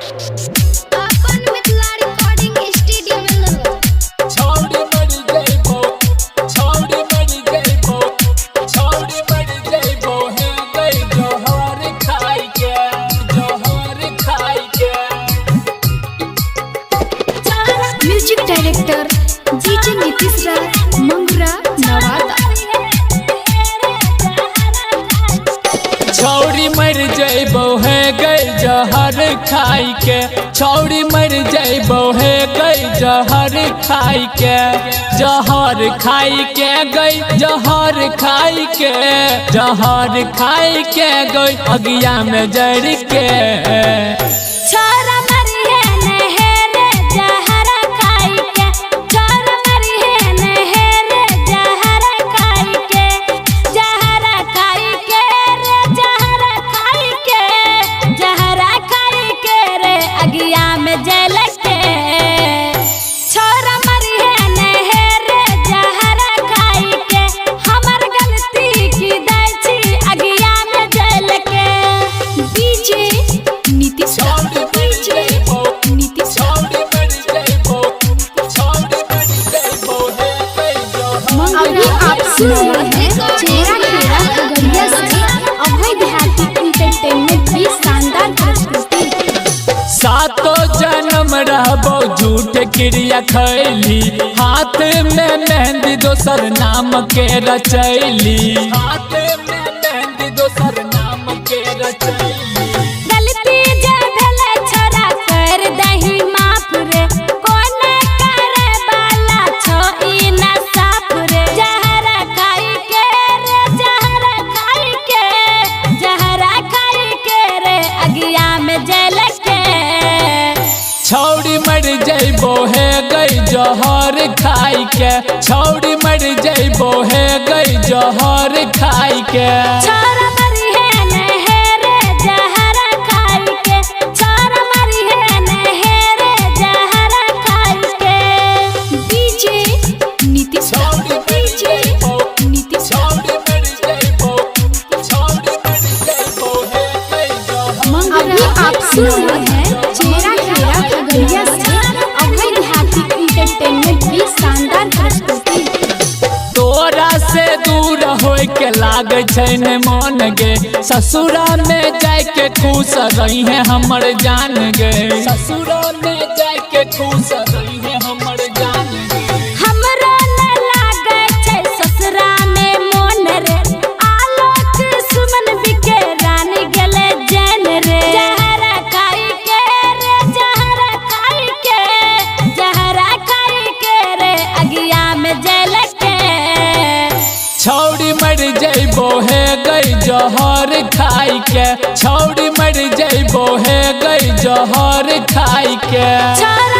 अपन Mithila recording studio में लगो छौड़ी मर जइबो, छौड़ी मर जइबो, छौड़ी मर जइबो हे गई जोहर खाई के, जोहर खाई के। म्यूजिक डायरेक्टर डीजे नीतीश राज मंगरा नवादा। छौड़ी मर जइबो हे गई जहर खाई के, छौड़ी मर जइबो हे गई जहर खाई के, जहर खाई के गई, जहर खाई के, जहर खाई के गई अगिया में जड़ के। छोरा मरिए नहेरे जहर खाई के, छोरा मरिए नहेरे जहर खाई के, जहर खाई के रे जहर खाई के, जहर खाई के रे अगिया में जल के। छोरा मरिए नहेरे जहर खाई के, हमर गलती की दै छी अगिया में जल के। डीजे नीतीश छौड़ी मर जइबो, छौड़ी मर जइबो, छौड़ी मर जइबो हे गई जोहर। अभी आप सुन रहे हैं चेहरा खेरा खगड़िया से अभय देहाती एंटरटेनमेंट की शानदार प्रस्तुति। सातो जन्म रहबो झूठ क्रिया खैली, हाथ में मेहंदी दोसर नाम के रचैली, हाथ में मेहंदी दोसर नाम के रचैली। गलती जे भेले छोरा कर दही माफ रे, कोन करे वाला छो ई ना साफ रे। जहर खाई के रे जहर खाई के, जहर खाई के रे अगिया में जल के। छौड़ी मर जइबो हे गई जहर खाई के, छौड़ी मर जइबो हे गई जहर खाई के। छोरा मरिए नहेरे जहर खाई के, छोरा मरिए नहेरे जहर खाई के। डीजे नीतीश छौड़ी मर जइबो, नीतीश छौड़ी मर जइबो, छौड़ी मर जइबो हे गई जोहर। अभी आप सुन रहे हैं चेहरा खेरा खगड़िया से अभय देहाती एंटरटेनमेंट की शानदार प्रस्तुति। तोरा से दूर होय के लाग छै ने मन गे, ससुरा में जाय के खुश रही है हमर जान गे, ससुरा में जाय के खुश रही है हमर जान गे। हमरा न लागे छै ससुरा में मोन रे, आलोक सुमन बिके रानी गले जैन रे। जहर खाई के रे जहर खाई के, जहर खाई के रे अगिया में जल के। छौड़ी मर जइबो हे गई जहर खाई के, छौड़ी मर जइबो हे गई जहर खाई के। छोरा